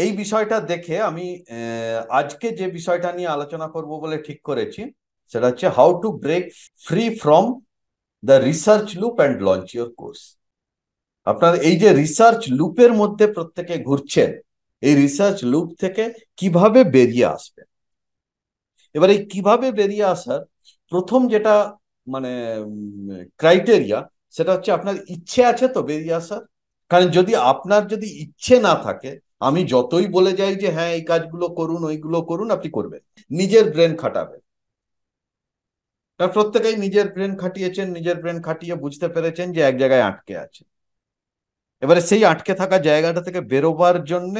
এই বিষয়টা দেখে আমি আজকে যে বিষয়টা নিয়ে আলোচনা করব বলে ঠিক করেছি সেটা হচ্ছে how to break free from the research loop and launch your course. আপনার এই যে রিসার্চ লুপের মধ্যে প্রত্যেকে ঘুরছেন, এই রিসার্চ লুপ থেকে কিভাবে বেরিয়ে আসবে। এবার এই কিভাবে বেরিয়ে আসার প্রথম যেটা মানে ক্রাইটেরিয়া, সেটা হচ্ছে আপনার ইচ্ছে আছে তো বেরিয়ে আসার। কারণ যদি ইচ্ছে না থাকে, আমি যতই বলে যাই যে হ্যাঁ এই কাজগুলো করুন ওইগুলো করুন, আপনি করবেন, নিজের ব্রেন খাটাবেন। কারণ প্রত্যেকেই নিজের ব্রেন খাটিয়েছেন, নিজের ব্রেন খাটিয়ে বুঝতে পেরেছেন যে এক জায়গায় আটকে আছে। এবারে সেই আটকে থাকা জায়গাটা থেকে বেরোবার জন্য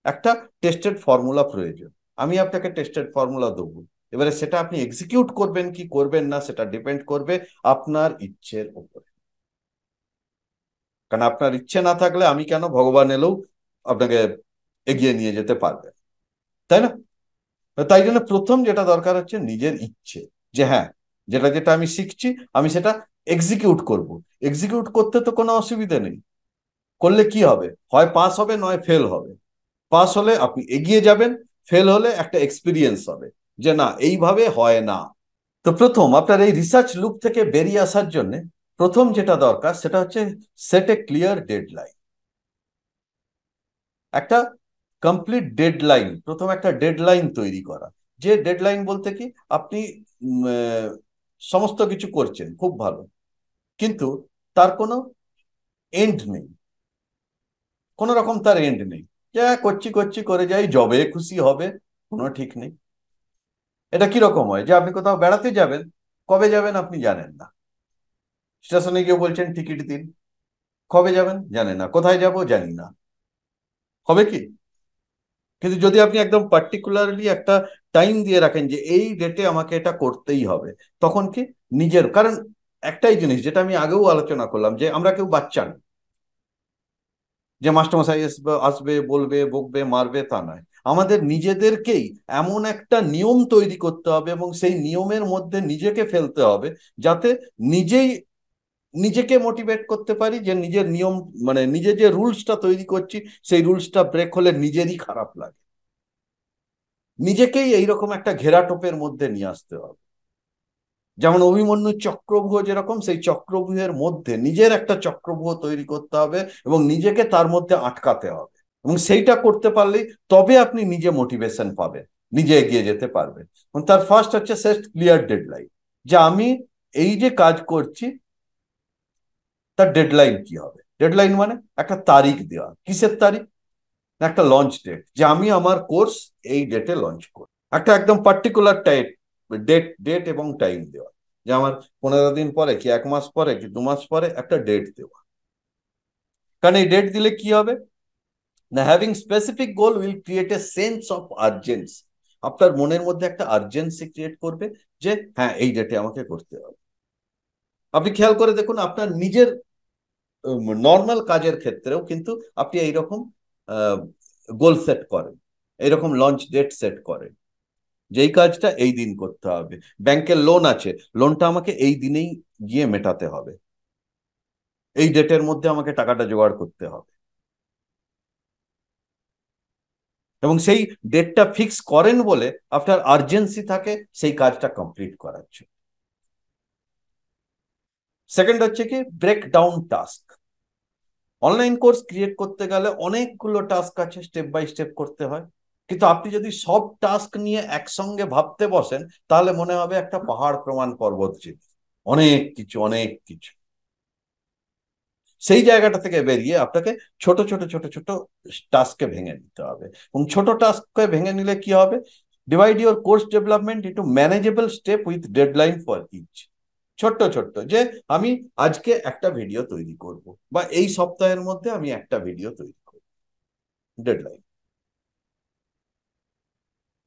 একটা টেস্টেড ফর্মুলা প্রয়োজন। আমি আপনাকে টেস্টেড ফর্মুলা দেবো। এবারে সেটা আপনি এক্সিকিউট করবেন কি করবেন না সেটা ডিপেন্ড করবে আপনার ইচ্ছের উপরে। কারণ আপনার ইচ্ছে না থাকলে আমি কেন, ভগবান এলেও আপনাকে এগিয়ে নিয়ে যেতে পারবে, তাই না? তাই জন্য প্রথম যেটা দরকার হচ্ছে নিজের ইচ্ছে, যে হ্যাঁ যেটা যেটা আমি শিখছি আমি সেটা এক্সিকিউট করব। এক্সিকিউট করতে তো কোনো অসুবিধা নেই। করলে কি হবে, হয় পাস হবে নয় ফেল হবে। পাস হলে আপনি এগিয়ে যাবেন, ফেল হলে একটা এক্সপিরিয়েন্স হবে যে না এইভাবে হয় না। তো প্রথম আপনার এই রিসার্চ লুপ থেকে বেরিয়ে আসার জন্য প্রথম যেটা দরকার সেটা হচ্ছে সেট এ ক্লিয়ার ডেডলাইন। একটা কমপ্লিট ডেডলাইন, প্রথম একটা ডেডলাইন তৈরি করা। যে ডেডলাইন বলতে কি, আপনি উম, আহ, সমস্ত কিছু করছেন খুব ভালো, কিন্তু তার কোনো এন্ড নেই, কোনো রকম তার এন্ড নেই। যা করছি করছি করে যাই, যবে খুশি হবে, কোনো ঠিক নেই। এটা কিরকম হয় যে আপনি কোথাও বেড়াতে যাবেন, কবে যাবেন আপনি জানেন না, স্টেশনে গিয়ে বলছেন টিকিট দিন, কবে যাবেন জানেন না, কোথায় যাব জানি না, হবে কি? কিন্তু যদি আপনি একদম পার্টিকুলারলি একটা টাইম দিয়ে রাখেন যে এই ডেটে আমাকে এটা করতেই হবে, তখন কি নিজের, কারণ একটাই জিনিস যেটা আমি আগেও আলোচনা করলাম, যে আমরা কেউ বাচ্চা নই যে মাস্টারমশাই আসবে আসবে বলবে বকবে মারবে, তা নয়। আমাদের নিজেদেরকেই এমন একটা নিয়ম তৈরি করতে হবে এবং সেই নিয়মের মধ্যে নিজেকে ফেলতে হবে, যাতে নিজেই নিজেকে মোটিভেট করতে পারি যে নিজের নিয়ম, মানে নিজে যে রুলসটা তৈরি করছি সেই রুলসটা ব্রেক হলে নিজেরই খারাপ লাগে। নিজেকেই এইরকম একটা ঘেরাটোপের মধ্যে নিয়ে আসতে হবে। যেমন অভিমন্যু চক্রব্যূহ, যেরকম সেই চক্রব্যূহের মধ্যে নিজের একটা চক্রব্যূহ তৈরি করতে হবে এবং নিজেকে তার মধ্যে আটকাতে হবে। এবং সেইটা করতে পারলেই তবে আপনি নিজে মোটিভেশন পাবেন, নিজে এগিয়ে যেতে পারবেন। এবং তার ফার্স্ট হচ্ছে সেট ক্লিয়ার ডেডলাইন, যে আমি এই যে কাজ করছি তার ডেডলাইন কি হবে। ডেডলাইন মানে একটা তারিখ দেওয়া, কিসের তারিখ, একটা লঞ্চ ডেট, যে আমি আমার কোর্স এই ডেটে লঞ্চ করব। একটা একদম পার্টিকুলার টাইম, ডেট ডেট এবং টাইম দেওয়া, যে আমার 15 দিন পরে কি 1 মাস পরে কি 2 মাস পরে একটা ডেট দেওয়া। কারণ এই ডেট দিলে কি হবে না, having specific goal will create a sense of urgency. আপনার মনের মধ্যে একটা আর্জেন্সি ক্রিয়েট করবে যে হ্যাঁ এই ডেটে আমাকে করতে হবে। আপনি খেয়াল করে দেখুন আপনার নিজের নর্মাল কাজের ক্ষেত্রেও কিন্তু আপনি এইরকম গোল সেট করেন, এইরকম লঞ্চ ডেট সেট করেন, যেই কাজটা এই দিন করতে হবে। ব্যাংকের লোন আছে, লোনটা আমাকে এই দিনেই গিয়ে মেটাতে হবে, এই ডেটের মধ্যে আমাকে টাকাটা জোগাড় করতে হবে, এবং সেই ডেটটা ফিক্স করেন বলে আপনার আর্জেন্সি থাকে সেই কাজটা কমপ্লিট করার জন্য। সেকেন্ড হচ্ছে কি break down task. Online course create করতে গেলে অনেকগুলো টাস্ক আছে, স্টেপ বাই স্টেপ করতে হয়। কিন্তু আপনি যদি সব টাস্ক নিয়ে একসঙ্গে ভাবতে বসেন, তাহলে মনে হবে একটা পাহাড় প্রমাণ পর্বত চিত্র, অনেক কিছু অনেক কিছু। সেই জায়গাটা থেকে বেরিয়ে আপনাকে ছোট ছোট ছোট ছোট টাস্কে ভেঙে নিতে হবে। এবং ছোট টাস্ককে ভেঙে নিলে কি হবে, divide your course development into manageable step with deadline for each. ছোট্ট ছোট্ট, যে আমি আজকে একটা ভিডিও তৈরি করব, বা এই সপ্তাহের মধ্যে আমি একটা ভিডিও তৈরি করব, ডেডলাইন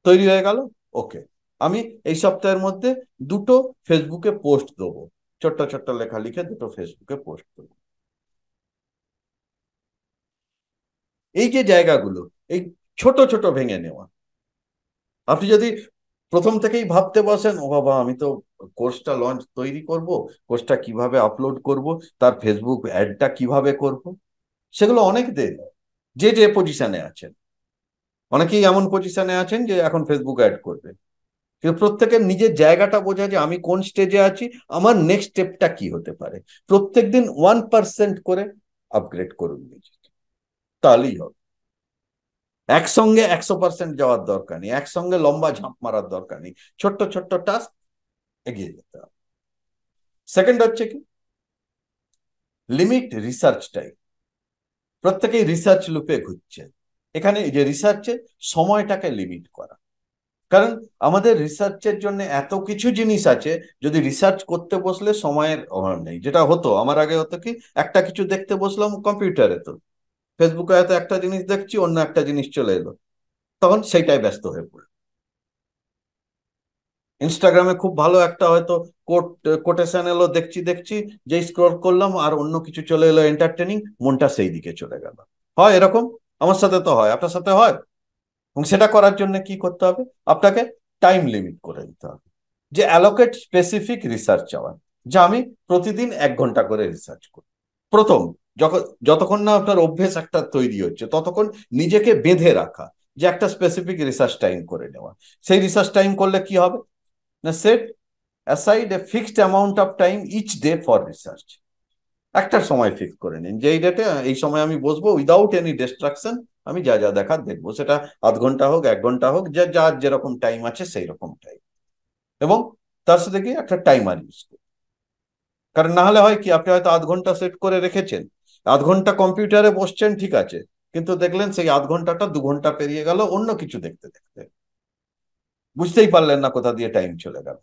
তৈরি হয়ে গেল। ওকে, আমি এই সপ্তাহের মধ্যে দুটো ফেসবুকে পোস্ট দেবো, ছোট্ট ছোট্ট লেখা লিখে দুটো ফেসবুকে পোস্ট দেবো। এই যে জায়গাগুলো, এই ছোট ছোট ভেঙে নেওয়া। আপনি যদি প্রথম থেকেই ভাবতে বসেন ও বাবা আমি তো কোর্সটা লঞ্চ তৈরি করব, কোর্সটা কিভাবে আপলোড করব, তার ফেসবুক অ্যাডটা কিভাবে করব, সেগুলো অনেক দেরি, যে যে পজিশনে আছেন। অনেকেই এমন পজিশনে আছেন যে এখন ফেসবুক অ্যাড করবে, কিন্তু প্রত্যেকের নিজের জায়গাটা বোঝা যে আমি কোন স্টেজে আছি, আমার নেক্সট স্টেপটা কি হতে পারে। প্রত্যেকদিন 1% করে আপগ্রেড করুন নিজেকে, তাহলেই হবে। একসঙ্গে 100% যাওয়ার দরকার নেই, একসঙ্গে লম্বা ঝাঁপ মারার দরকার নেই, ছোট্ট ছোট্ট টাস্ক এগিয়ে যেতে হবে। সেকেন্ড হচ্ছে কি, লিমিট রিসার্চ টাইম। প্রত্যেকেই রিসার্চ লুপে ঘুরছে। এখানে এই যে রিসার্চে সময়টাকে লিমিট করা, কারণ আমাদের রিসার্চের জন্য এত কিছু জিনিস আছে, যদি রিসার্চ করতে বসলে সময়ের অভাব নেই। যেটা হতো আমার আগে হতো কি, একটা কিছু দেখতে বসলাম কম্পিউটারে, তো ফেসবুকে হয়তো একটা জিনিস দেখছি, অন্য একটা জিনিস চলে এলো, তখন সেইটাই ব্যস্ত হয়ে পড়ল। ইনস্টাগ্রামে খুব ভালো একটা হয়তো কোট কোটেশন এলো, দেখছি দেখছি, যেই স্ক্রল করলাম আর অন্য কিছু চলে এলো এন্টারটেনিং, মনটা সেই দিকে চলে গেল। হয় এরকম, আমার সাথে তো হয়, আপনার সাথে হয়। এবং সেটা করার জন্য কি করতে হবে, আপনাকে টাইম লিমিট করে দিতে হবে, যে অ্যালোকেট স্পেসিফিক রিসার্চ আওয়ার, যা আমি প্রতিদিন 1 ঘন্টা করে রিসার্চ করি। প্রথম, যখন যতক্ষণ না আপনার অভ্যেস একটা তৈরি হচ্ছে, ততক্ষণ নিজেকে বেঁধে রাখা, যে একটা স্পেসিফিক রিসার্চ টাইম করে নেওয়া। সেই রিসার্চ টাইম করলে কি হবে না, set aside a fixed amount of time each day for research. একটা সময় ফিক্স করে নিন যে এই ডেটে এই সময় আমি বসবো, উইদাউট এনি ডিস্ট্রাকশন, আমি যা যা দেখার দেখবো, সেটা আধ ঘন্টা হোক 1 ঘন্টা হোক, যা যার যেরকম টাইম আছে সেই রকম টাইম। এবং তার সাথে কি একটা টাইমার ইউজ করুন। কারণ না হলে হয় কি, আপনি হয়তো আধ ঘন্টা সেট করে রেখেছেন, আধ ঘন্টা কম্পিউটারে বসছেন ঠিক আছে, কিন্তু দেখলেন সেই আধ ঘন্টাটা 2 ঘন্টা পেরিয়ে গেল অন্য কিছু দেখতে দেখতে, বুঝতেই পারলেন না কোথা দিয়ে টাইম চলে গেল।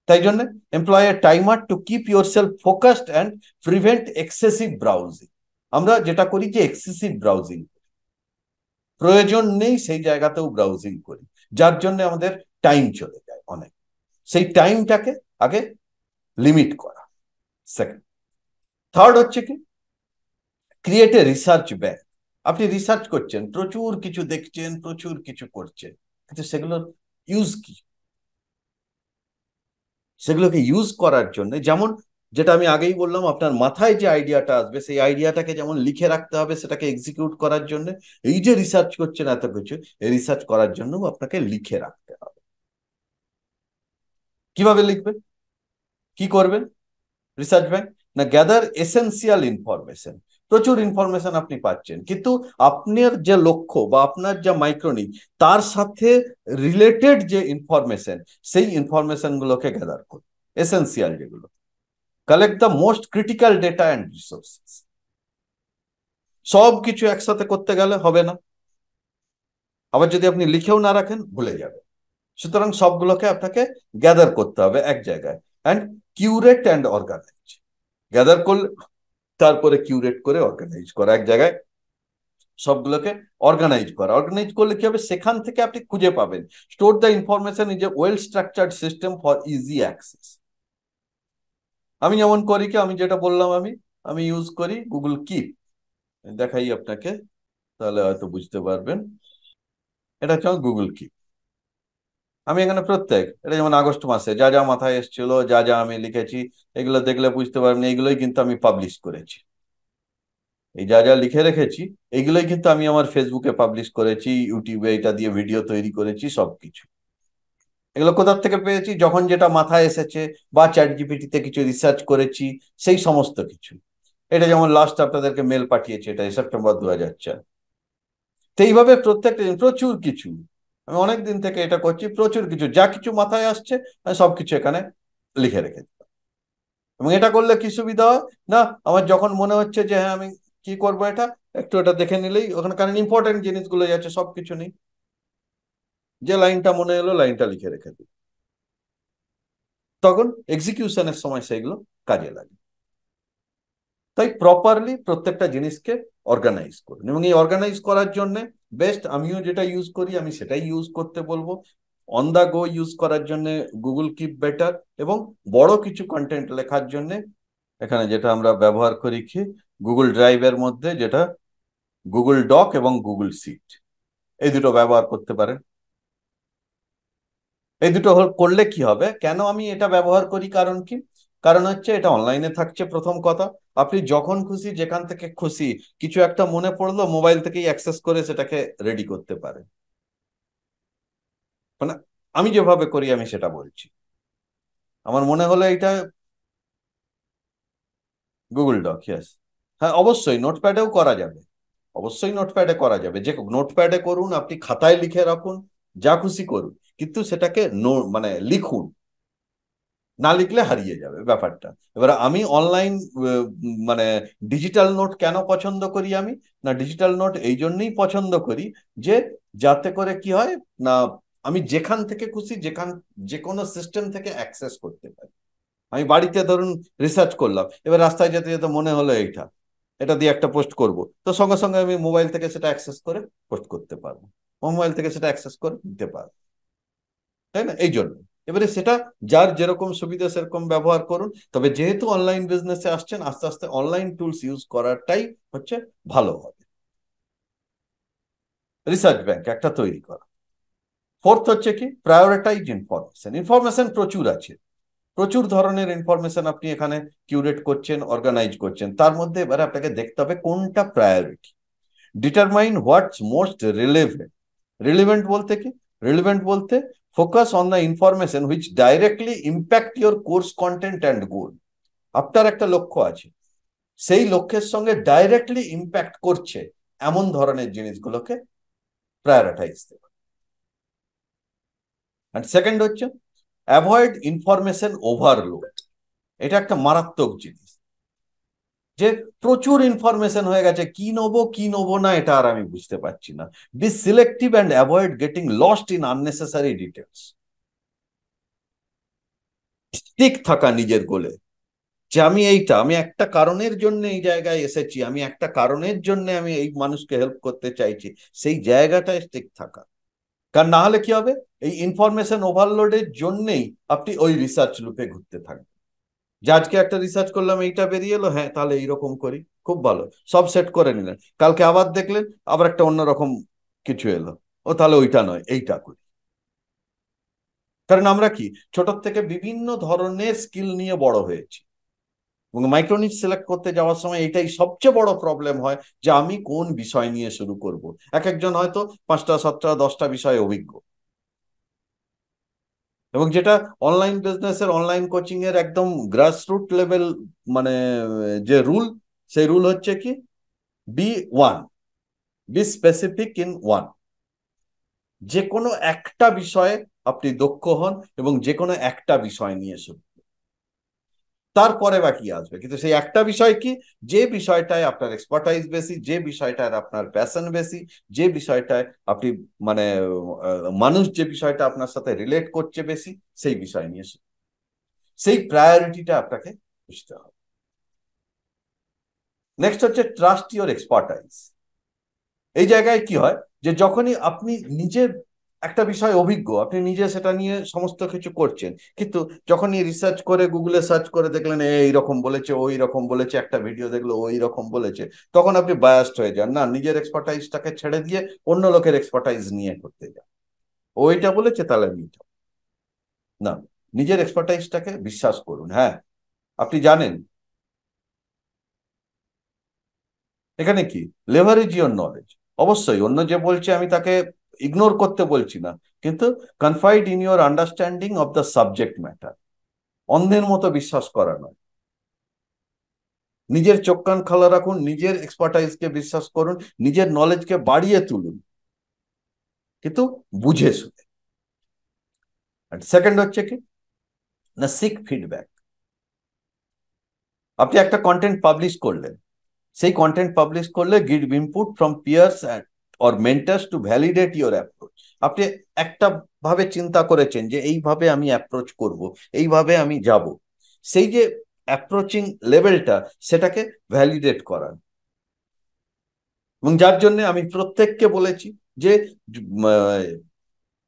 তাই জন্য employ a timer to keep your self focused and prevent excessive browsing. আমরা যেটা করি যে এক্সেসিভ ব্রাউজিং, প্রয়োজন নেই সেই জায়গাতেও ব্রাউজিং করি, যার জন্য আমাদের টাইম চলে যায় অনেক। সেই টাইমটাকে আগে লিমিট করা। সেকেন্ড, থার্ড হচ্ছে কি, ক্রিয়েট এ রিসার্চ ব্যাংক। আপনি রিসার্চ করছেন, প্রচুর কিছু দেখছেন, প্রচুর কিছু করছেন, কিন্তু সেগুলোর ইউজ কি? সেগুলোকে ইউজ করার জন্য, যেমন যেটা আমি আগেই বললাম, আপনার মাথায় যে আইডিয়াটা আসবে সেই আইডিয়াটাকে যেমন লিখে রাখতে হবে, সেটাকে এক্সিকিউট করার জন্য, এই যে রিসার্চ করছেন এত কিছু, এই রিসার্চ করার জন্য আপনাকে লিখে রাখতে হবে। কিভাবে লিখবেন, কি করবেন? রিসার্চ ব্যাংক না, গ্যাদার এসেন্সিয়াল ইনফরমেশন। প্রচুর ইনফরমেশন আপনি পাচ্ছেন, কিন্তু আপনার যে লক্ষ্য বা আপনার যা মাইক্রোনিড, তার সাথে রিলেটেড যে ইনফরমেশন, সেই ইনফরমেশন গুলোকে গ্যাদার করুন, এসেন্সিয়াল যেগুলো। Collect the most critical data and resources. সব কিছু একসাথে করতে গেলে হবে না, আবার যদি আপনি লিখেও না রাখেন ভুলে যাবে। সুতরাং সবগুলোকে আপনাকে গ্যাদার করতে হবে এক জায়গায়, and curate and organise. Gather করলে তারপরে কিউরেট করে অর্গানাইজ করা, এক জায়গায় সবগুলোকে অর্গানাইজ করা। অর্গানাইজ করলে কি হবে, সেখান থেকে আপনি খুঁজে পাবেন। Store the information is a well structured system for easy access. আমি যেমন করি কি, আমি যেটা বললাম, আমি আমি ইউজ করি গুগল কিপ। দেখাই আপনাকে, তাহলে হয়তো বুঝতে পারবেন। এটা হচ্ছে গুগল কিপ। আমি এখানে প্রত্যেক, এটা যেমন আগস্ট মাসে যা যা মাথায় এসেছিল, যা যা আমি লিখেছি, এগুলো দেখলে বুঝতে পারবেন, এইগুলোই কিন্তু আমি পাবলিশ করেছি। এই যা যা লিখে রেখেছি, এইগুলোই কিন্তু আমি আমার ফেসবুকে পাবলিশ করেছি, ইউটিউবে এটা দিয়ে ভিডিও তৈরি করেছি, সবকিছু। এগুলো কোথার থেকে পেয়েছি, যখন যেটা মাথায় এসেছে, বা চ্যাট জিপিটিতে কিছু রিসার্চ করেছি, সেই সমস্ত কিছু। এটা যেমন লাস্ট আপনাদেরকে মেল পাঠিয়েছি, এটা সেপ্টেম্বর 2004। তো এইভাবে প্রত্যেকটা দিন প্রচুর কিছু, আমি অনেক দিন থেকে এটা করছি, প্রচুর কিছু, যা কিছু মাথায় আসছে আমি সবকিছু এখানে লিখে রেখে দিই। এবং এটা করলে কি সুবিধা হয় না, আমার যখন মনে হচ্ছে যে হ্যাঁ আমি কি করবো, এটা একটু এটা দেখে নিলেই ওখানে, কারণ ইম্পর্টেন্ট জিনিসগুলো যাচ্ছে, সবকিছু নেই, যে লাইনটা মনে এলো লাইনটা লিখে রেখে দিই, তখন এক্সিকিউশনের সময় সেগুলো কাজে লাগে। তাই প্রপারলি প্রত্যেকটা জিনিসকে অর্গানাইজ করুন, এবং এই অর্গানাইজ করার জন্য বেস্ট আমিও যেটা ইউজ করি আমি সেটাই ইউজ করতে বলবো। অন দা গো ইউজ করার জন্য গুগল কিপ বেটার, এবং বড় কিছু কন্টেন্ট লেখার জন্য এখানে যেটা আমরা ব্যবহার করি কি, গুগল ড্রাইভের মধ্যে যেটা গুগল ডক এবং গুগল সিট, এই দুটো ব্যবহার করতে পারেন। এই দুটো করলে কি হবে, কেন আমি এটা ব্যবহার করি, কারণ কি, কারণ হচ্ছে এটা অনলাইনে থাকছে প্রথম কথা। আপনি যখন খুশি যেখান থেকে খুশি কিছু একটা মনে পড়লো, মোবাইল থেকেই অ্যাক্সেস করে সেটাকে রেডি করতে পারেন। মানে আমি যেভাবে করি আমি সেটা বলছি। আমার মনে হলো এটা গুগল ডক, ইয়েস। হ্যাঁ, অবশ্যই নোটপ্যাডেও করা যাবে, অবশ্যই নোটপ্যাডে করা যাবে, যে নোটপ্যাডে করুন, আপনি খাতায় লিখে রাখুন, যা খুশি করুন, কিন্তু সেটাকে মানে লিখুন, না লিখলে হারিয়ে যাবে ব্যাপারটা। এবার আমি অনলাইন মানে ডিজিটাল নোট কেন পছন্দ করি আমি, না ডিজিটাল নোট এই জন্যই পছন্দ করি যে যাতে করে কি হয় না, আমি যেখান থেকে খুশি যে কোনো সিস্টেম থেকে অ্যাক্সেস করতে পারি। আমি বাড়িতে ধরুন রিসার্চ করলাম, এবার রাস্তায় যেতে যেতে মনে হলো এইটা, এটা দিয়ে একটা পোস্ট করব, তো সঙ্গে সঙ্গে আমি মোবাইল থেকে সেটা অ্যাক্সেস করে পোস্ট করতে পারবো, মোবাইল থেকে সেটা অ্যাক্সেস করে দিতে পারবো, তাই না? এই জন্য এবারে সেটা যার যেরকম সুবিধা সেরকম ব্যবহার করুন, তবে যেহেতু অনলাইন বিজনেসে আসছেন, আস্তে আস্তে অনলাইন টুলস ইউজ করাটাই হচ্ছে ভালো হবে। রিসার্চ ব্যাংক একটা তৈরি করা। ফোর্থ হচ্ছে কি, প্রায়োরিটাইজ ইনফরমেশন। ইনফরমেশন প্রচুর আছে, প্রচুর ধরনের ইনফরমেশন আপনি এখানে কিউরেট করছেন, অর্গানাইজ করছেন, তার মধ্যে এবারে আপনাকে দেখতে হবে কোনটা priority. Determine what's most relevant. Relevant বলতে কি, রিলেভেন্ট বলতে focus on the information which directly impact your course content and goal. আপনার একটা লক্ষ্য আছে, সেই লক্ষ্যের সঙ্গে ডাইরেক্টলি ইম্প্যাক্ট করছে এমন ধরনের জিনিসগুলোকে প্রায়োরিটাইজ দেবে। অ্যান্ড সেকেন্ড হচ্ছে অ্যাভয়েড ইনফরমেশন ওভারলোড। এটা একটা মারাত্মক জিনিস, যে প্রচুর ইনফরমেশন হয়ে গেছে, কি নেবো কি নেবো না এটা আর আমি বুঝতে পারছি না। Be selective and avoid getting lost in unnecessary details. ঠিক থাকা নিজের গোলে, যে আমি একটা কারণের জন্য এই জায়গায় এসেছি, আমি একটা কারণের জন্য আমি এই মানুষকে হেল্প করতে চাইছি, সেই জায়গাটায় ঠিক থাকা। কারণ না হলে কি হবে, এই ইনফরমেশন ওভারলোডের জন্যই আপনি ওই রিসার্চ লুপে ঘুরতে থাকবেন, যে আজকে একটা রিসার্চ করলাম, এইটা বেরিয়ে এলো, হ্যাঁ তাহলে এইরকম করি, খুব ভালো, সব সেট করে নিলেন, কালকে আবার দেখলেন আবার একটা অন্যরকম কিছু এলো, ও তাহলে ওইটা নয় এইটা করি। কারণ আমরা কি ছোট থেকে বিভিন্ন ধরনের স্কিল নিয়ে বড় হয়েছি, এবং মাইক্রোনিচ সিলেক্ট করতে যাওয়ার সময় এটাই সবচেয়ে বড় প্রবলেম হয়, যে আমি কোন বিষয় নিয়ে শুরু করব। এক একজন হয়তো 5টা 7টা 10টা বিষয়ে অভিজ্ঞ, এবং যেটা অনলাইন বিজনেসের অনলাইন কোচিং এর একদম গ্রাসরুট লেভেল, মানে যে রুল, সেই রুল হচ্ছে কি, be one, be specific in one. যে কোনো একটা বিষয়ে আপনি দক্ষ হন এবং যে কোনো একটা বিষয় নিয়ে শুরু, তারপরে বাকি আসবে, কিন্তু সেই একটা বিষয় কি, যে বিষয়টায় আপনার এক্সপার্টাইজ বেশি, যে বিষয়টায় আপনার প্যাশন বেশি, যে বিষয়টায় আপনি মানে মানুষ যে বিষয়টা আপনার সাথে রিলেট করছে বেশি, সেই বিষয় নিয়ে সেই প্রায়োরিটিটা আপনাকে বুঝতে হবে। নেক্সট হচ্ছে ট্রাস্ট ইওর এক্সপার্টাইজ। এই জায়গায় কি হয়, যে যখনই আপনি নিজে একটা বিষয় অভিজ্ঞ, আপনি নিজে সেটা নিয়ে সমস্ত কিছু করছেন, কিন্তু যখনই রিসার্চ করে গুগলে সার্চ করে দেখলেন এই রকম বলেছে, ওই রকম বলেছে, একটা ভিডিও দেখলো ওই রকম বলেছে, তখন আপনি বায়াসড হয়ে যান, না নিজের এক্সপার্টাইজটাকে ছেড়ে দিয়ে অন্য লোকের এক্সপার্টাইজ নিয়ে করতে যান, ওইটা বলেছে তাহলে আমি না, নিজের এক্সপার্টাইজটাকে বিশ্বাস করুন। হ্যাঁ, আপনি জানেন এখানে কি, লেভারেজ ইওর নলেজ। অবশ্যই অন্য যে বলছে আমি তাকে ইগনোর করতে বলছি না, কিন্তু confide in your understanding of the subject matter. অন্ধের মতো বিশ্বাস করা নয়, নিজের চোখ কান খোলা রাখুন, নিজের এক্সপার্টাইজকে বিশ্বাস করুন, নিজের নলেজকে বাড়িয়ে তুলুন, কিন্তু বুঝে শুনে। সেকেন্ড হচ্ছে কি, না সিক ফিডব্যাক। আপনি একটা কন্টেন্ট পাবলিশ করলেন, সেই কন্টেন্ট পাবলিশ করলে give input from peers or mentors to validate your approach. আপনি একটা ভাবে চিন্তা করেছেন যে এইভাবে আমি অ্যাপ্রোচ করব, এইভাবে আমি যাব, সেই যে অ্যাপ্রোচিং লেভেলটা, সেটাকে ভ্যালিডেট করান। এবং যার জন্য আমি প্রত্যেককে বলেছি যে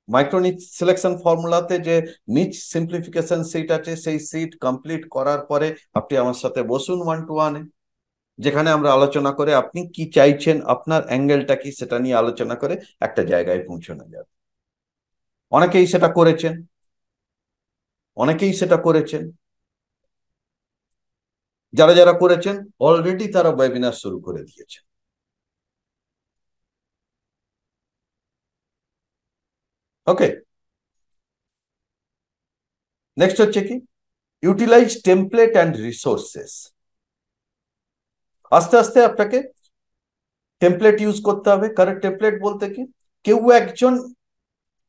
মাইক্রো নিচ সিলেকশন ফর্মুলাতে যে নিচ সিম্পলিফিকেশন সিট আছে, সেই সিট কমপ্লিট করার পরে আপনি আমার সাথে বসুন 1-to-1, যেখানে আমরা আলোচনা করে আপনি কি চাইছেন, আপনার অ্যাঙ্গেলটা কি, সেটা নিয়ে আলোচনা করে একটা জায়গায় পৌঁছানো যাবে। অনেকেই সেটা করেছেন, অনেকেই সেটা করেছেন, যারা যারা করেছেন অলরেডি তারা ওয়েবিনার শুরু করে দিয়েছে। ওকে, নেক্সট হচ্ছে কি, ইউটিলাইজ টেমপ্লেট অ্যান্ড রিসোর্সেস। আস্তে আস্তে আপনাকে টেমপ্লেট ইউজ করতে হবে। কারেক্ট টেমপ্লেট বলতে কি, কেউ একজন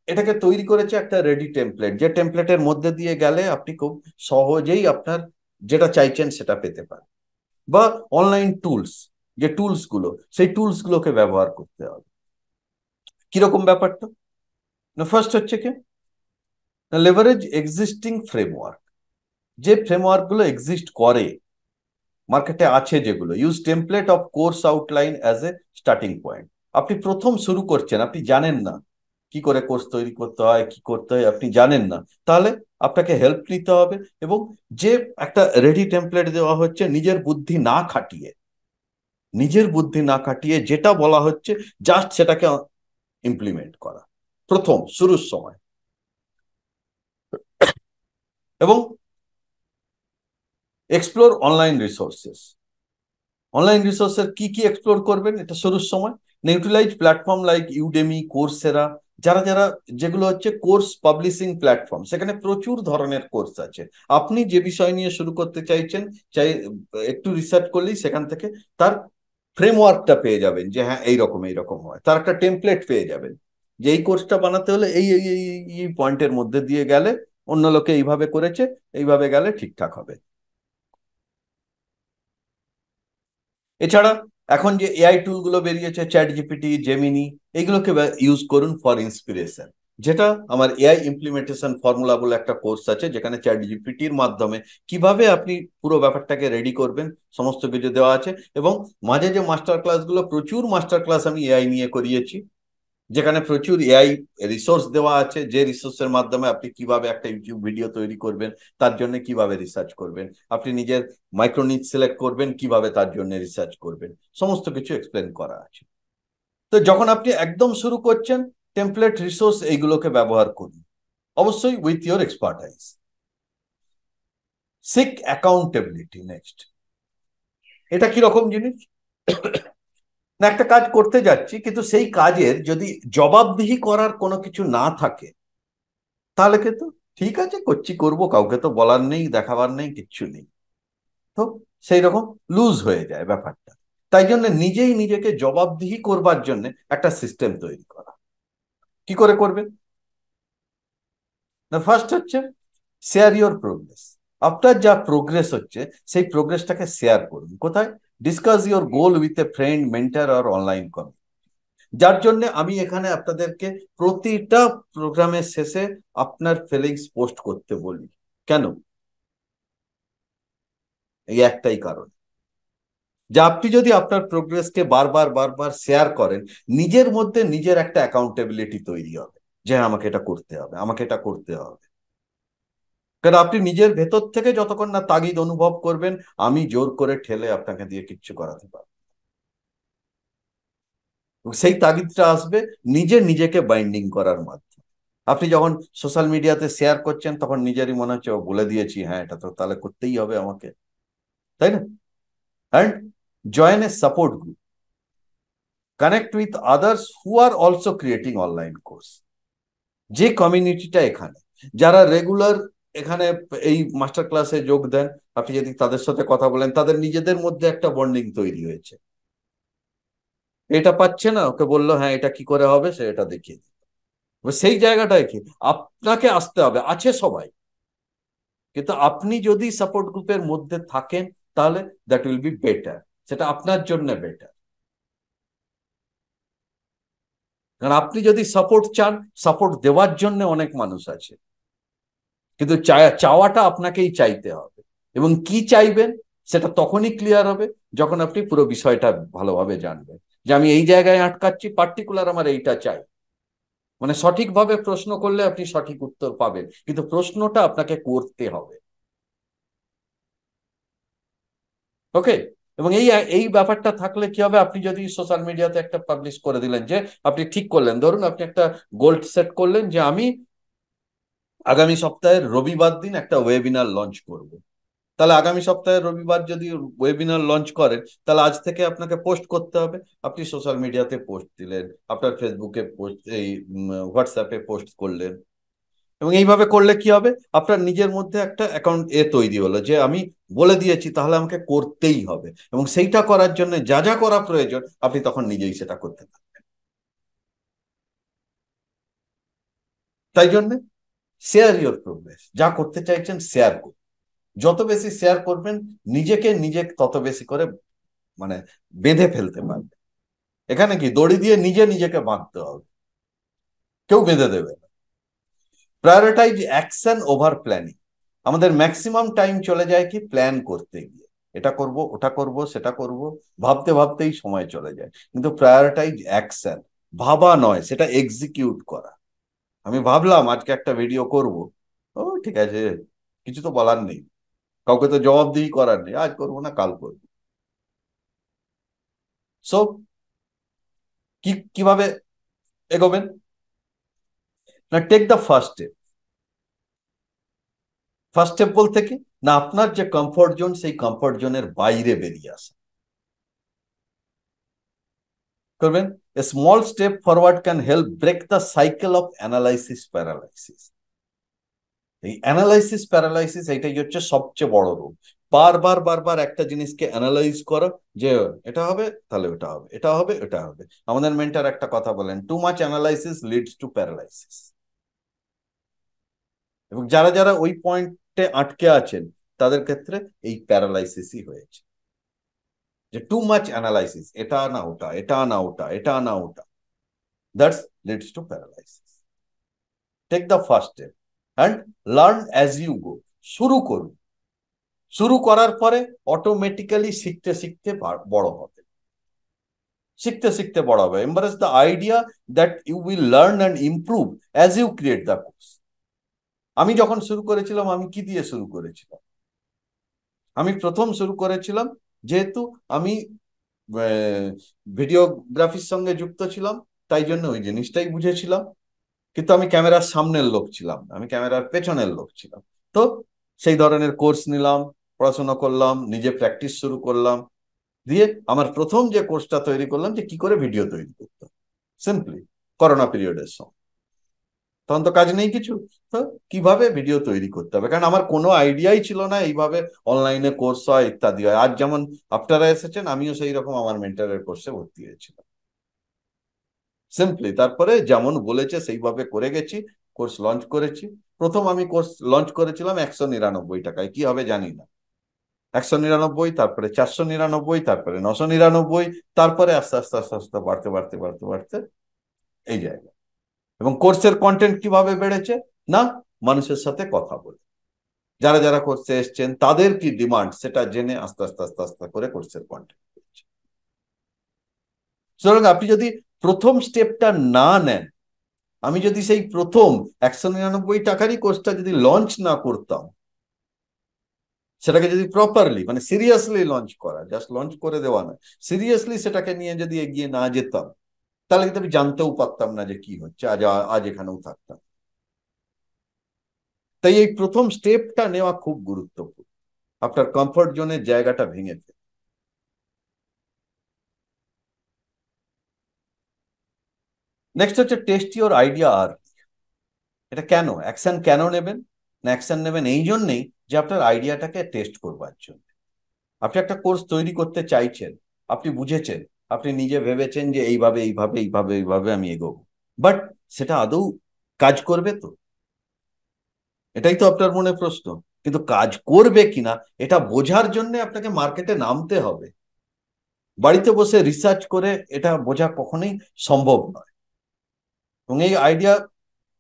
এটাকে তৈরি করেছে একটা রেডি টেমপ্লেট, যে টেমপ্লেটের মধ্যে দিয়ে গেলে আপনি খুব সহজেই আপনার যেটা চাইছেন সেটা পেতে পারেন। বা অনলাইন টুলস, যে টুলস গুলো, সেই টুলস গুলোকে ব্যবহার করতে হবে। কিরকম ব্যাপারটা, না ফার্স্ট হচ্ছে কি, লেভারেজ এক্সিস্টিং ফ্রেমওয়ার্ক। যে ফ্রেমওয়ার্ক গুলো এক্সিস্ট করে, মার্কেটে আছে যেগুলো, use template of course outline as a starting point. আপনি প্রথম শুরু করছেন, আপনি জানেন না কি করে কোর্স তৈরি করতে হয়, কি করতে হয় আপনি জানেন না, তাহলে আপনাকে হেল্প নিতে হবে। এবং যে একটা রেডি টেমপ্লেট দেওয়া হচ্ছে, নিজের বুদ্ধি না খাটিয়ে যেটা বলা হচ্ছে জাস্ট সেটাকে ইমপ্লিমেন্ট করা প্রথম শুরুর সময়। এবং এক্সপ্লোর অনলাইন রিসোর্সেস। অনলাইন রিসোর্সের কি কি এক্সপ্লোর করবেন এটা শুরুর সময়, utilise platform like Udemy, Coursera, যারা যারা যেগুলো হচ্ছে কোর্স পাবলিশিং প্ল্যাটফর্ম, সেখানে প্রচুর ধরনের কোর্স আছে। আপনি যে বিষয় নিয়ে শুরু করতে চাইছেন, চাই একটু রিসার্চ করলেই সেখান থেকে তার ফ্রেমওয়ার্কটা পেয়ে যাবেন, যে হ্যাঁ এইরকম হয়, তার একটা টেমপ্লেট পেয়ে যাবেন, যে এই কোর্সটা বানাতে হলে এই এই এই এই পয়েন্টের মধ্যে দিয়ে গেলে, অন্য লোকে এইভাবে করেছে, এইভাবে গেলে ঠিকঠাক হবে। এছাড়া এখন যে এআই টুল গুলো বেরিয়েছে, চ্যাট জিপিটি, জেমিনি, এগুলোকে ইউজ করুন ফর ইন্সপিরেশন। যেটা আমার এআই ইমপ্লিমেন্টেশন ফর্মুলা বলে একটা কোর্স আছে, যেখানে চ্যাট জিপিটির মাধ্যমে কিভাবে আপনি পুরো ব্যাপারটাকে রেডি করবেন সমস্ত কিছু দেওয়া আছে। এবং মাঝে যে মাস্টার ক্লাসগুলো, প্রচুর মাস্টার ক্লাস আমি এআই নিয়ে করিয়েছি, যেখানে প্রচুর এআই রিসোর্স দেওয়া আছে, যে রিসোর্সের মাধ্যমে আপনি কিভাবে একটা ইউটিউব ভিডিও তৈরি করবেন, তার জন্য কিভাবে রিসার্চ করবেন, আপনি নিজের মাইক্রোনিচ সিলেক্ট করবেন, কিভাবে তার জন্য রিসার্চ করবেন, সমস্ত কিছু এক্সপ্লেন করা আছে। তো যখন আপনি একদম শুরু করছেন, টেমপ্লেট, রিসোর্স এইগুলোকে ব্যবহার করুন, অবশ্যই with your expertise. Seek accountability next. এটা কি রকম জিনিস, না একটা কাজ করতে যাচ্ছি, কিন্তু সেই কাজের যদি জবাবদিহি করার কোনো কিছু না থাকে, তাহলে কিন্তু ঠিক আছে করছি, করব, কাউকে তো বলার নেই, দেখাবার নেই, কিচ্ছু নেই, তো সেই রকম লুজ হয়ে যায় ব্যাপারটা। তাই জন্য নিজেই নিজেকে জবাবদিহি করবার জন্য একটা সিস্টেম তৈরি করা। কি করে করবে, না ফার্স্ট হচ্ছে শেয়ার ইওর প্রোগ্রেস। আপনার যা প্রোগ্রেস হচ্ছে সেই প্রোগ্রেসটাকে শেয়ার করুন। কোথায়, discuss your goal with a friend, mentor আর অনলাইন কমিউনিটি। যার জন্য আমি এখানে আপনাদেরকে প্রতিটা প্রোগ্রামের শেষে আপনার ফিলিংস পোস্ট করতে বলি। কেন, এই একটাই কারণ, যে আপনি যদি আপনার প্রোগ্রেসকে বারবার বারবার শেয়ার করেন, নিজের মধ্যে নিজের একটা অ্যাকাউন্টেবিলিটি তৈরি হবে, যে আমাকে এটা করতে হবে, আমাকে এটা করতে হবে। কারণ আপনি নিজের ভেতর থেকে যতক্ষণ না তাগিদ অনুভব করবেন, আমি জোর করে ঠেলে আপনাকে দিয়ে কিচ্ছু করাতে পারবো না। এবং সেই তাগিদটা আসবে নিজে নিজেকে বাইন্ডিং করার মাধ্যমে। আপনি যখন সোশ্যাল মিডিয়াতে শেয়ার করছেন, তখন নিজেরই মনে হচ্ছে ও বলে দিয়েছি, হ্যাঁ এটা তো তাহলে করতেই হবে আমাকে, তাই না? And join A support group, connect with others who are also creating online course. যে কমিউনিটিটা এখানে, যারা রেগুলার এখানে এই মাস্টার ক্লাসে যোগ দেন, আপনি যদি তাদের সাথে কথা বলেন, তাদের নিজেদের মধ্যে একটা বন্ডিং তৈরি হয়েছে। এটা পাচ্ছে না, ওকে বললো হ্যাঁ এটা কি করে হবে, সে এটা দেখিয়ে দিল। সেই জায়গাটায় কি আপনাকে আসতে হবে, আছে সবাই, কিন্তু আপনি যদি সাপোর্ট গ্রুপের মধ্যে থাকেন, তাহলে দ্যাট উইল বি বেটার, সেটা আপনার জন্য বেটার। কারণ আপনি যদি সাপোর্ট চান, সাপোর্ট দেওয়ার জন্য অনেক মানুষ আছে, কিন্তু চাওয়াটা আপনাকেই চাইতে হবে। এবং কি চাইবেন সেটা তখনই ক্লিয়ার হবে, যখন আপনি পুরো বিষয়টা ভালোভাবে জানবেন, যে আমি এই জায়গায় আটকাচ্ছি, পার্টিকুলার আমার এইটা চাই। মানে সঠিকভাবে প্রশ্ন করলে আপনি সঠিক উত্তর পাবেন, কিন্তু প্রশ্নটা আপনাকে করতে হবে। ওকে। এবং এই এই ব্যাপারটা থাকলে কি হবে, আপনি যদি সোশ্যাল মিডিয়াতে একটা পাবলিশ করে দিলেন, যে আপনি ঠিক করলেন, ধরুন আপনি একটা গোল সেট করলেন, যে আমি আগামী সপ্তাহের রবিবার দিন একটা ওয়েবিনার লঞ্চ করব। তাহলে আগামী সপ্তাহের রবিবার যদি ওয়েবিনার লঞ্চ করেন, তাহলে আজ থেকে আপনাকে পোস্ট করতে হবে। আপনি সোশ্যাল মিডিয়াতে পোস্ট দিলেন, আপনার ফেসবুকে পোস্ট, এই হোয়াটসঅ্যাপে পোস্ট করলেন, এবং এইভাবে করলে কি হবে, আপনার নিজের মধ্যে একটা অ্যাকাউন্ট তৈরি হলো যে আমি বলে দিয়েছি, তাহলে আমাকে করতেই হবে, এবং সেইটা করার জন্য যা যা করা প্রয়োজন আপনি তখন নিজেই সেটা করতে পারবেন। তাই জন্য শেয়ার ইওর প্রোগ্রেস, যা করতে চাইছেন শেয়ার করুন। যত বেশি শেয়ার করবেন, নিজেকে নিজে তত বেশি করে মানে বেঁধে ফেলতে পারবে। এখানে কি দড়ি দিয়ে নিজে নিজেকে বাঁধতে হবে, কেউ বেঁধে দেবে না। Prioritise action over planning. আমাদের ম্যাক্সিমাম টাইম চলে যায় কি প্ল্যান করতে গিয়ে, এটা করব ওটা করব সেটা করব, ভাবতে ভাবতেই সময় চলে যায়। কিন্তু প্রায়োরিটাইজ অ্যাকশন, ভাবা নয়, সেটা এক্সিকিউট করা। আমি ভাবলাম আজকে একটা ভিডিও করব, ও ঠিক আছে, কিছু তো বলার নেই, কাউকে তো জবাবদিহি করার নেই, আজ করবো না কাল করবো। সো কিভাবে এগোবেন না, take the first step. First step বলতে কি না, আপনার যে কমফোর্ট জোন, সেই কমফোর্ট জোনের বাইরে বেরিয়ে আসা করবেন। A small step forward can help break the cycle of analysis paralysis. এই অ্যানালাইসিস প্যারালাইসিস এইটাই হচ্ছে সবচেয়ে বড় রোগ। বারবার বারবার একটা জিনিসকে অ্যানালাইজ করো যে এটা হবে তাহলে ওটা হবে, এটা হবে এটা হবে। আমাদের মেন্টর একটা কথা বলেন, too much analysis Leeds to paralysis. এবং যারা যারা ওই পয়েন্টে আটকে আছেন তাদের ক্ষেত্রে এই প্যারালাইসিসই হয়েছে, যে টু মাচ অ্যানালাইসিস, এটা না ওটা, এটা না ওটা, এটা না ওটা, that's leads to paralysis. Take the first step and learn as you go. শুরু করুন, শুরু করার পরে অটোমেটিক্যালি শিখতে শিখতে বড় হবে, শিখতে শিখতে বড় হবে। Embrace the idea that you will learn and improve as you create the course. আমি যখন শুরু করেছিলাম, আমি কি দিয়ে শুরু করেছিলাম? আমি প্রথম শুরু করেছিলাম, যেহেতু আমি ভিডিওগ্রাফির সঙ্গে যুক্ত ছিলাম, তাই জন্য ওই জিনিসটাই বুঝেছিলাম। কিন্তু আমি ক্যামেরার সামনের লোক ছিলাম না, আমি ক্যামেরার পেছনের লোক ছিলাম। তো সেই ধরনের কোর্স নিলাম, পড়াশোনা করলাম, নিজে প্র্যাকটিস শুরু করলাম। দিয়ে আমার প্রথম যে কোর্সটা তৈরি করলাম যে কি করে ভিডিও তৈরি করতে, সিম্পলি করোনা পিরিয়ডের সময়, তখন তো কাজ নেই কিছু, তো কিভাবে ভিডিও তৈরি করতে হবে, কারণ আমার কোনো আইডিয়াই ছিল না এইভাবে অনলাইনে কোর্স হয় ইত্যাদি হয়। আজ যেমন আপনারা এসেছেন, আমিও সেই রকম আমার মেন্টরের কোর্সে ভর্তি হয়েছিলাম সিম্পলি। তারপরে যেমন বলেছে সেইভাবে করে গেছি, কোর্স লঞ্চ করেছি। প্রথম আমি কোর্স লঞ্চ করেছিলাম 199 টাকায়, কি হবে জানি না, 199, তারপরে 499, তারপরে 999, তারপরে আস্তে আস্তে আস্তে আস্তে বাড়তে বাড়তে বাড়তে বাড়তে এই জায়গা। এবং কোর্সের কন্টেন্ট কিভাবে বেড়েছে না, মানুষের সাথে কথা বলে, যারা যারা কোর্সে এসছেন তাদের কি ডিমান্ড সেটা জেনে আস্তে আস্তে আস্তে আস্তে করে কোর্সের কন্টেন্ট বেড়েছে। সুতরাং আপনি যদি প্রথম স্টেপটা না নেন, আমি যদি সেই প্রথম 199 টাকারই কোর্সটা যদি লঞ্চ না করতাম, সেটাকে যদি প্রপারলি মানে সিরিয়াসলি লঞ্চ করা, জাস্ট লঞ্চ করে দেওয়া নয়, সিরিয়াসলি সেটাকে নিয়ে যদি এগিয়ে না যেতাম, তাহলে কিন্তু আমি জানতেও পারতাম না যে কি হচ্ছে, আজ আজ এখানেও থাকতাম। তাই এই প্রথম স্টেপটা নেওয়া খুব গুরুত্বপূর্ণ, আপনার কমফর্ট জোনের জায়গাটা ভেঙে ফেলে। নেক্সট হচ্ছে টেস্ট ইওর আইডিয়া। আর এটা কেন অ্যাকশন কেন নেবেন না, অ্যাকশন নেবেন এই জন্যেই যে আপনার আইডিয়াটাকে টেস্ট করবার জন্য। আপনি একটা কোর্স তৈরি করতে চাইছেন, আপনি বুঝেছেন, আপনি নিজে ভেবেছেন যে এইভাবে এইভাবে এইভাবে এইভাবে আমি এগোবো, বাট সেটা আদৌ কাজ করবে তো, এটাই তো আপনার মনে প্রশ্ন। কিন্তু কাজ করবে কিনা এটা বোঝার জন্য আপনাকে মার্কেটে নামতে হবে। বাড়িতে বসে রিসার্চ করে এটা বোঝা কখনোই সম্ভব নয়। এবং এই আইডিয়া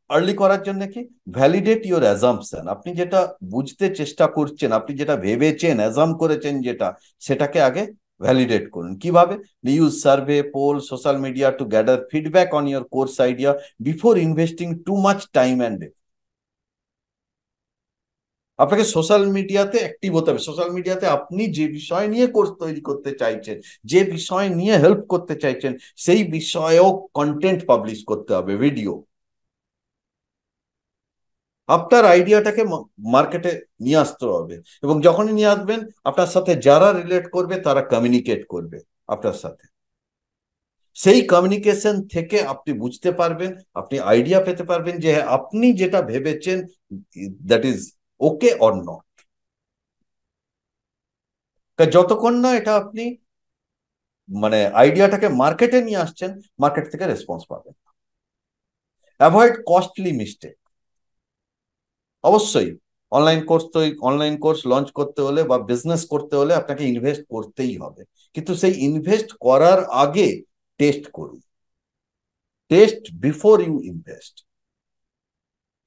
আর্লি করার জন্য কি, ভ্যালিডেট ইওর অ্যাজাম্পশন। আপনি যেটা বুঝতে চেষ্টা করছেন, আপনি যেটা ভেবেছেন, অ্যাজাম করেছেন যেটা, সেটাকে আগে ভ্যালিডেট করুন। কিভাবে? Use survey, poll, social media to gather feedback on your course idea before investing too much time and. আপনাকে সোশ্যাল মিডিয়াতে অ্যাক্টিভ হতে হবে। সোশ্যাল মিডিয়াতে আপনি যে বিষয় নিয়ে কোর্স তৈরি করতে চাইছেন, যে বিষয় নিয়ে হেল্প করতে চাইছেন, সেই বিষয়েও কন্টেন্ট পাবলিশ করতে হবে, ভিডিও। আপনার আইডিয়াটাকে মার্কেটে নিয়ে আসতে হবে, এবং যখনই নিয়ে আসবেন আপনার সাথে যারা রিলেট করবে তারা কমিউনিকেট করবে আপনার সাথে। সেই কমিউনিকেশন থেকে আপনি বুঝতে পারবেন, আপনি আইডিয়া পেতে পারবেন যে আপনি যেটা ভেবেছেন that is okay or not. যতক্ষণ না এটা আপনি মানে আইডিয়াটাকে মার্কেটে নিয়ে আসছেন, মার্কেট থেকে রেসপন্স পাবেন। Avoid costly mistake. অবশ্যই অনলাইন কোর্স লঞ্চ করতে হলে বা বিজনেস করতে হলে আপনাকে ইনভেস্ট করতেই হবে, কিন্তু সেই ইনভেস্ট করার আগে টেস্ট করুন। Test before you invest.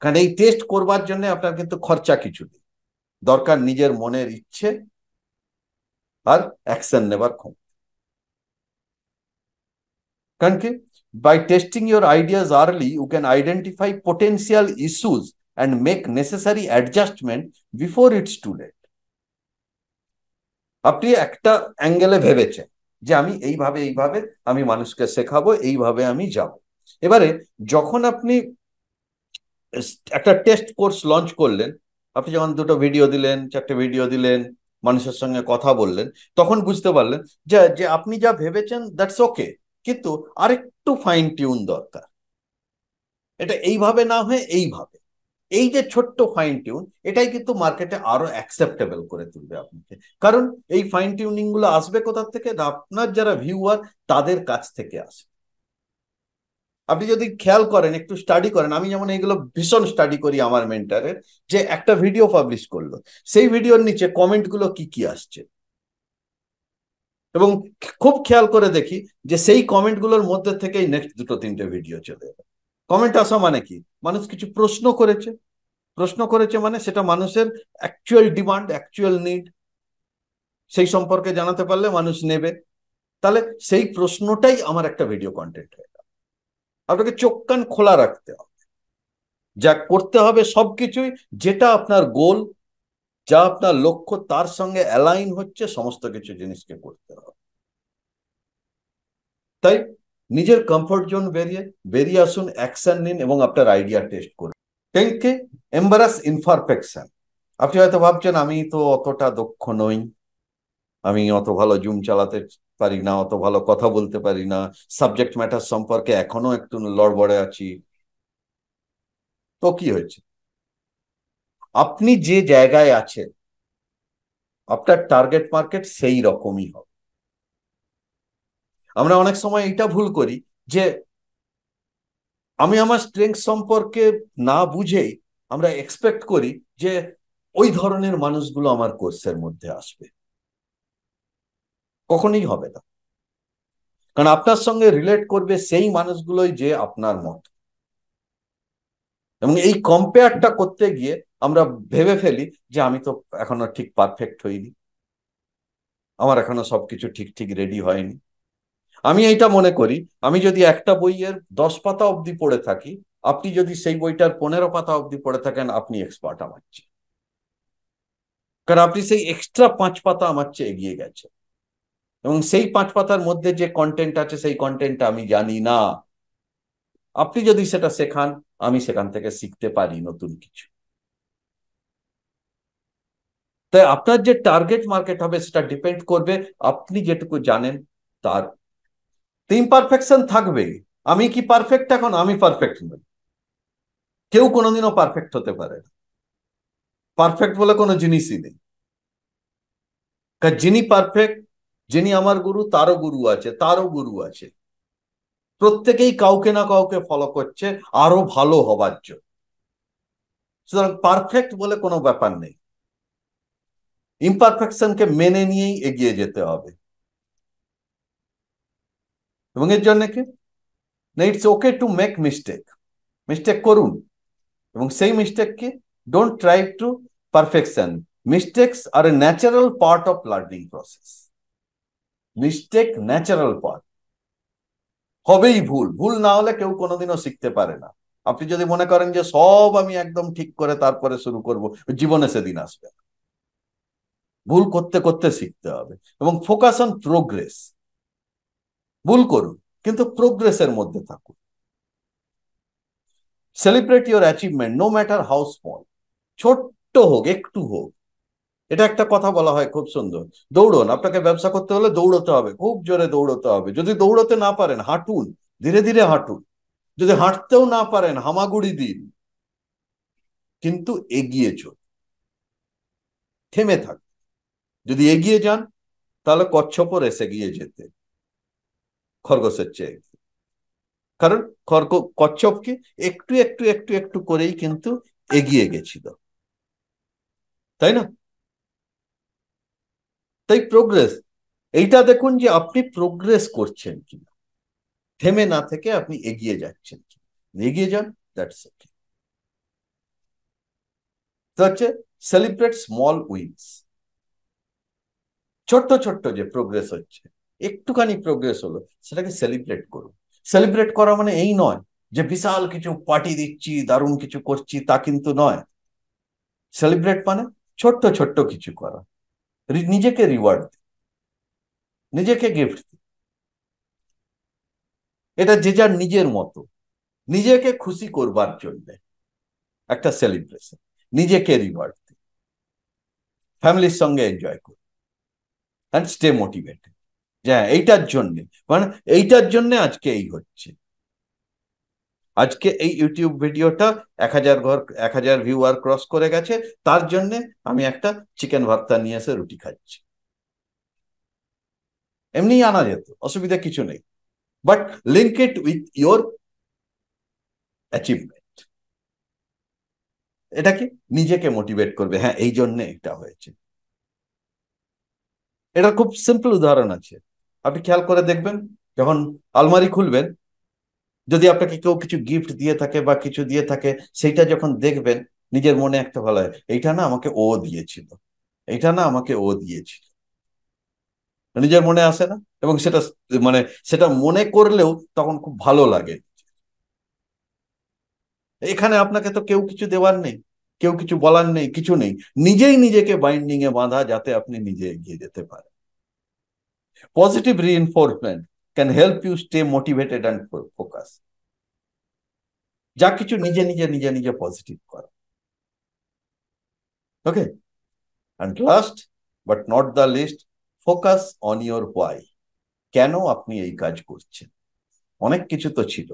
কারণ এই টেস্ট করবার জন্য আপনার কিন্তু খরচা কিছু নেই, দরকার নিজের মনের ইচ্ছে আর অ্যাকশন নেবার ক্ষমতা। কারণ কি, by testing your ideas early you can identify potential issues and make necessary adjustment before it's too late. আপনি একটা অ্যাঙ্গেলে ভেবেছেন যে আমি এইভাবে এইভাবে আমি মানুষকে শেখাবো, এইভাবে আমি যাব। এবারে যখন আপনি একটা টেস্ট কোর্স লঞ্চ করলেন, আপনি যখন দুটো ভিডিও দিলেন, চারটে ভিডিও দিলেন, মানুষের সঙ্গে কথা বললেন, তখন বুঝতে পারলেন যে যে আপনি যা ভেবেছেন দ্যাটস ওকে, কিন্তু আরেকটু ফাইন টিউন দরকার। এটা এইভাবে না হয়ে এইভাবে। এই যে ছোট্ট ফাইন টিউন, এটাই কিন্তু মার্কেটে আরো অ্যাকসেপ্টেবল করে তুলবে আপনাকে। কারণ এই ফাইন টিউনিং গুলো আসবে কোথা থেকে? না, আপনার যারা ভিউয়ার তাদের কাছ থেকে আসবে। আপনি যদি খেয়াল করেন, একটু স্টাডি করেন, আমি যেমন এইগুলো ভীষণ স্টাডি করি আমার মেন্টারের, যে একটা ভিডিও পাবলিশ করলো, সেই ভিডিওর নিচে কমেন্ট গুলো কি কি আসছে, এবং খুব খেয়াল করে দেখি যে সেই কমেন্ট গুলোর মধ্যে থেকেই নেক্সট দুটো তিনটে ভিডিও চলে এলো। কমেন্ট আসা মানে কি? মানুষ কিছু প্রশ্ন করেছে, প্রশ্ন করেছে মানে সেটা মানুষের অ্যাকচুয়াল ডিমান্ড, অ্যাকচুয়াল নিড, সেই সম্পর্কে জানাতে পারলে মানুষ নেবে। তাহলে সেই প্রশ্নটাই আমার একটা ভিডিও কন্টেন্ট হয়ে গেল। আপনাকে চোখ কান খোলা রাখতে হবে, যা করতে হবে সবকিছুই যেটা আপনার গোল, যা আপনার লক্ষ্য, তার সঙ্গে অ্যালাইন হচ্ছে সমস্ত কিছু জিনিসকে করতে হবে। তাই নিজের কমফোর্ট জোন বেরিয়ে বেরিয়ে আসুন, অ্যাকশন নিন এবং আপনার আইডিয়া টেস্ট করুন। টেনকে এম্বারাস ইনপারফেকশন। আপনি হয়তো ভাবছেন আমি তো অতটা দক্ষ নই, আমি অত ভালো জুম চালাতে পারি না, অত ভালো কথা বলতে পারি না, সাবজেক্ট ম্যাটার সম্পর্কে এখনো একটু লড়বড়ে আছি। তো কি হয়েছে? আপনি যে জায়গায় আছেন, আপনার টার্গেট মার্কেট সেই রকমই হবে। আমরা অনেক সময় এটা ভুল করি যে আমি আমার স্ট্রেংথ সম্পর্কে না বুঝেই আমরা এক্সপেক্ট করি যে ওই ধরনের মানুষগুলো আমার কোর্সের মধ্যে আসবে। কখনোই হবে না। কারণ আপনার সঙ্গে রিলেট করবে সেই মানুষগুলোই যে আপনার মত। এবং এই কম্পেয়ারটা করতে গিয়ে আমরা ভেবে ফেলি যে আমি তো এখনো ঠিক পারফেক্ট হইনি, আমার এখনো সবকিছু ঠিক ঠিক রেডি হয়নি। আমি এইটা মনে করি, আমি যদি একটা বইয়ের 10 পাতা অব্দি পড়ে থাকি, আপনি যদি সেই বইটার 15 পাতা অব্দি পড়ে থাকেন, আপনি এক্সপার্ট আমার চেয়ে। কারণ আপনি সেই এক্সট্রা 5 পাতা আমার চেয়ে এগিয়ে গেছে, এবং সেই 5 পাতার মধ্যে যে কন্টেন্ট আছে সেই কন্টেন্টটা আমি জানি না। আপনি যদি সেটা শেখান, আমি সেখান থেকে শিখতে পারি নতুন কিছু। তাই আপনার যে টার্গেট মার্কেট হবে সেটা ডিপেন্ড করবে আপনি যেটুকু জানেন তার। ইমপারফেকশন থাকবে। আমি কি পারফেক্ট? এখন আমি পারফেক্ট নই, কেউ কোনোদিনও পারফেক্ট হতে পারে না। পারফেক্ট বলে কোনো জিনিসই নেই। কারণ যিনি পারফেক্ট, যিনি আমার গুরু, তারও গুরু আছে, তারও গুরু আছে। প্রত্যেকেই কাউকে না কাউকে ফলো করছে আরো ভালো হবার জন্য। সুতরাং পারফেক্ট বলে কোনো ব্যাপার নেই, ইমপারফেকশনকে মেনে নিয়েই এগিয়ে যেতে হবে। এবং এর জন্য কি, না, it's okay to make mistake. Mistake করুন, এবং সেই মিস্টেককে don't try to perfection. Mistakes are a natural part of learning process. Mistake natural part. হবেই ভুল, ভুল না হলে কেউ কোনোদিনও শিখতে পারে না। আপনি যদি মনে করেন যে সব আমি একদম ঠিক করে তারপরে শুরু করব, জীবনে সেদিন আসবে না। ভুল করতে করতে শিখতে হবে, এবং ফোকাস অন প্রোগ্রেস। ভুল করুন কিন্তু প্রোগ্রেসের মধ্যে থাকুন। Celebrate your achievement no matter how small. ছোট্ট হোক, একটু হোক, এটা একটা কথা বলা হয় খুব সুন্দর, দৌড়ন। আপনাকে ব্যবসা করতে হলে দৌড়তে হবে, খুব জোরে দৌড়তে হবে। যদি দৌড়তে না পারেন, হাঁটুন, ধীরে ধীরে হাঁটুন। যদি হাঁটতেও না পারেন, হামাগুড়ি দিন, কিন্তু এগিয়ে চল, থেমে থাক। যদি এগিয়ে যান, তাহলে কচ্ছপও রেসে গিয়ে যেতে, খরগোশের চেয়ে। কারণ কচ্ছপ কি একটু একটু একটু একটু করেই কিন্তু এগিয়ে গেছিল, তাই না? তাই প্রোগ্রেস, এইটা দেখুন যে আপনি প্রোগ্রেস করছেন কিনা, থেমে না থেকে আপনি এগিয়ে যাচ্ছেন কিনা। এগিয়ে যান, দ্যাটস ওকে। তো হচ্ছে সেলিব্রেট স্মল উইনস। ছোট্ট ছোট্ট যে প্রোগ্রেস হচ্ছে, একটুখানি প্রোগ্রেস হলো, সেটাকে সেলিব্রেট করুন। সেলিব্রেট করা মানে এই নয় যে বিশাল কিছু পার্টি দিচ্ছি, দারুণ কিছু করছি, তা কিন্তু নয়। সেলিব্রেট মানে ছোট্ট ছোট্ট কিছু করা, নিজেকে রিওয়ার্ড, নিজেকে গিফট। এটা যে যার নিজের মতো, নিজেকে খুশি করবার জন্য একটা সেলিব্রেশন, নিজেকে রিওয়ার্ড, ফ্যামিলির সঙ্গে এনজয় করুন, অ্যান্ড স্টে মোটিভেটেড। হ্যাঁ, এইটার জন্য, মানে এইটার জন্য আজকে এই হচ্ছে। আজকে এই ইউটিউব ভিডিওটা 1,000 ঘর, 1,000 ভিউয়ার ক্রস করে গেছে, তার জন্য আমি একটা চিকেন ভর্তা নিয়ে এসে রুটি খাচ্ছি। এমনি আনা যেত, অসুবিধা কিছু নেই, but link it with your achievement. এটা কি নিজেকে মোটিভেট করবে, হ্যাঁ এই জন্য এটা হয়েছে। এটা খুব সিম্পল উদাহরণ আছে, আপনি খেয়াল করে দেখবেন, যখন আলমারি খুলবেন, যদি আপনাকে কেউ কিছু গিফট দিয়ে থাকে বা কিছু দিয়ে থাকে, সেইটা যখন দেখবেন, নিজের মনে একটা ভালো হয়, এইটা না আমাকে ও দিয়েছিল, এইটা না আমাকে ও দিয়েছিল, নিজের মনে আসে না? এবং সেটা, মানে সেটা মনে করলেও তখন খুব ভালো লাগে। এখানে আপনাকে তো কেউ কিছু দেওয়ার নেই, কেউ কিছু বলার নেই, কিছু নেই। নিজেই নিজেকে বাইন্ডিং এ বাঁধা, যাতে আপনি নিজে এগিয়ে যেতে পারেন। Positive reinforcement can help you stay motivated and focus. যা কিছু নিজে নিজে নিজে নিজে পজিটিভ করা। Okay, and last but not the least, focus on your why. কেন আপনি এই কাজ করছেন? অনেক কিছু তো ছিল,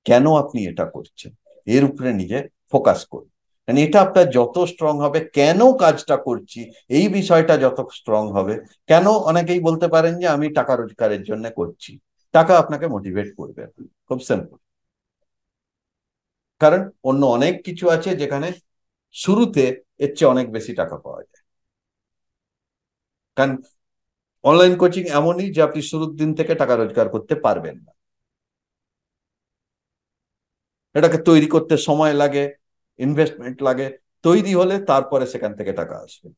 কেন আপনি এটা করছেন, এর উপরে নিজে ফোকাস করুন। মানে এটা আপনার যত স্ট্রং হবে, কেন কাজটা করছি এই বিষয়টা যত স্ট্রং হবে। কেন, অনেকেই বলতে পারেন যে আমি টাকা রোজগারের জন্য করছি, টাকা আপনাকে মোটিভেট করবে, খুব সিম্পল। কারণ অন্য অনেক কিছু আছে যেখানে শুরুতে এর চেয়ে অনেক বেশি টাকা পাওয়া যায়। কারণ অনলাইন কোচিং এমনই যে আপনি শুরুর দিন থেকে টাকা রোজগার করতে পারবেন না। এটাকে তৈরি করতে সময় লাগে, ইনভেস্টমেন্ট লাগে, তৈরি হলে তারপরে সেখান থেকে টাকা আসবে।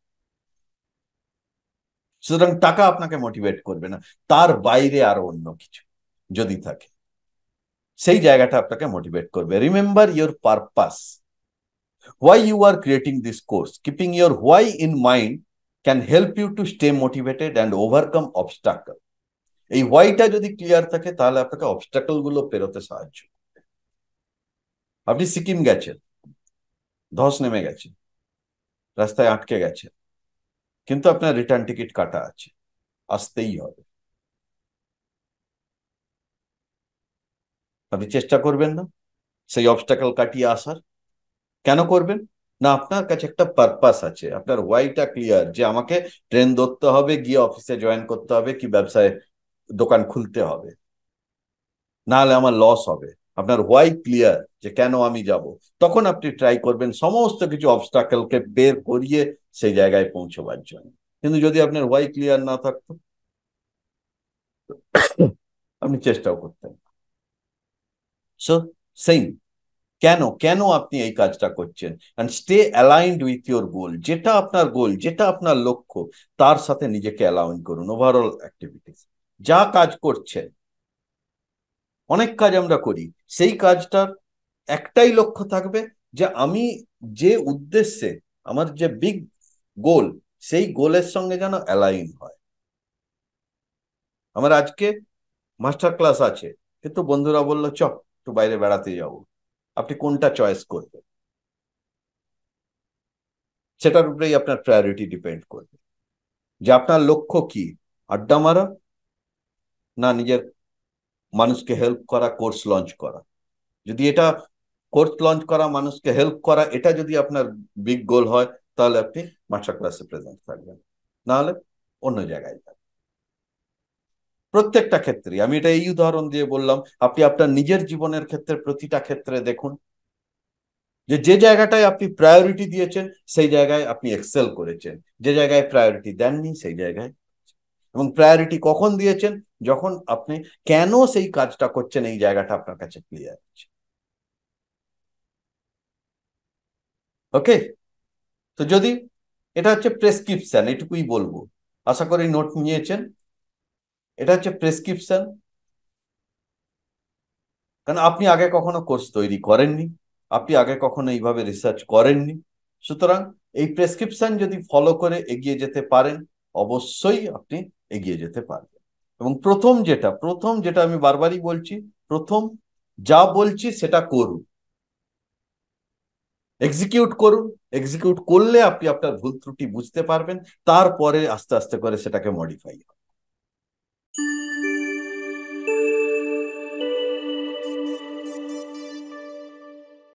সুতরাং টাকা আপনাকে মোটিভেট করবে না, তার বাইরে আরো অন্য কিছু যদি থাকে, সেই জায়গাটা আপনাকে মোটিভেট করবে। Remember your purpose, why you are creating this course. Keeping your why in mind can help you to stay motivated and overcome obstacle. এই হোয়াইটা যদি ক্লিয়ার থাকে, তাহলে আপনাকে অবস্টাকল গুলো পেরোতে সাহায্য। আপনি সিকিম গেছেন, ধস নেমে গেছে, রাস্তায় আটকে গেছে, কিন্তু আপনার রিটার্ন টিকিট কাটা আছে, আসতেই হবে। আপনি চেষ্টা করবেন না সেই অবস্টাকল কাটিয়ে আসার? কেন করবেন না? আপনার কাছে একটা পারপাস আছে, আপনার ওয়াইটা ক্লিয়ার, যে আমাকে ট্রেন ধরতে হবে, গিয়ে অফিসে জয়েন করতে হবে, কি ব্যবসায় দোকান খুলতে হবে, না হলে আমার লস হবে। আপনার ওয়াই ক্লিয়ার, যে কেন আমি যাব, তখন আপনি ট্রাই করবেন সমস্ত কিছু অবস্টাকলকে বের করিয়ে সেই জায়গায় পৌঁছবার জন্য। কিন্তু যদি আপনার ওয়াই ক্লিয়ার না থাকতো, আপনি চেষ্টাও করতেন। সো সেম, কেন কেন আপনি এই কাজটা করছেন, and stay aligned with your goal. যেটা আপনার গোল, যেটা আপনার লক্ষ্য, তার সাথে নিজেকে অ্যালাইন করুন। ওভারঅল অ্যাক্টিভিটিস যা কাজ করছেন, অনেক কাজ আমরা করি, সেই কাজটার একটাই লক্ষ্য থাকবে, যে আমি যে উদ্দেশ্যে, আমার যে বিগ গোল, সেই গোলের সঙ্গে যেন অ্যালাইন হয়। আমার আজকে মাস্টার ক্লাস আছে, কিন্তু বন্ধুরা বললো চ একটু বাইরে বেড়াতে যাবো। আপনি কোনটা চয়েস করবেন? সেটার উপরেই আপনার প্রায়োরিটি ডিপেন্ড করবে যে আপনার লক্ষ্য কি, আড্ডা মারা না নিজের মানুষকে হেল্প করা, কোর্স লঞ্চ করা। যদি এটা কোর্স লঞ্চ করা, মানুষকে হেল্প করা, এটা যদি আপনার বিগ গোল হয়, তাহলে আপনি মাস্টার ক্লাসে প্রেজেন্ট থাকবেন, না হলে অন্য জায়গায় যাবেন। প্রত্যেকটা ক্ষেত্রে আমি এটা এই উদাহরণ দিয়ে বললাম, আপনি আপনার নিজের জীবনের ক্ষেত্রে প্রতিটা ক্ষেত্রে দেখুন যে যে জায়গাটায় আপনি প্রায়োরিটি দিয়েছেন সেই জায়গায় আপনি এক্সেল করেছেন, যে জায়গায় প্রায়োরিটি দেননি সেই জায়গায়, এবং প্রায়োরিটি কখন দিয়েছেন, যখন আপনি কেন সেই কাজটা করছেন এই জায়গাটা আপনার কাছে ক্লিয়ার আছে। ওকে, তো যদি এটা হচ্ছে প্রেসক্রিপশন, এটুকুই বলবো, আশা করি নোট নিয়েছেন। এটা হচ্ছে প্রেসক্রিপশন, কারণ আপনি আগে কখনো কোর্স তৈরি করেননি, আপনি আগে কখনো এইভাবে রিসার্চ করেননি। সুতরাং এই প্রেসক্রিপশন যদি ফলো করে এগিয়ে যেতে পারেন, অবশ্যই আপনি এগিয়ে যেতে পারবেন। এবং প্রথম যেটা আমি বারবারই বলছি, প্রথম যা বলছি সেটা করুন, এক্সিকিউট করুন। এক্সিকিউট করলে আপনি আপনার ভুল ত্রুটি বুঝতে পারবেন, তারপরে আস্তে আস্তে করে সেটাকে মডিফাই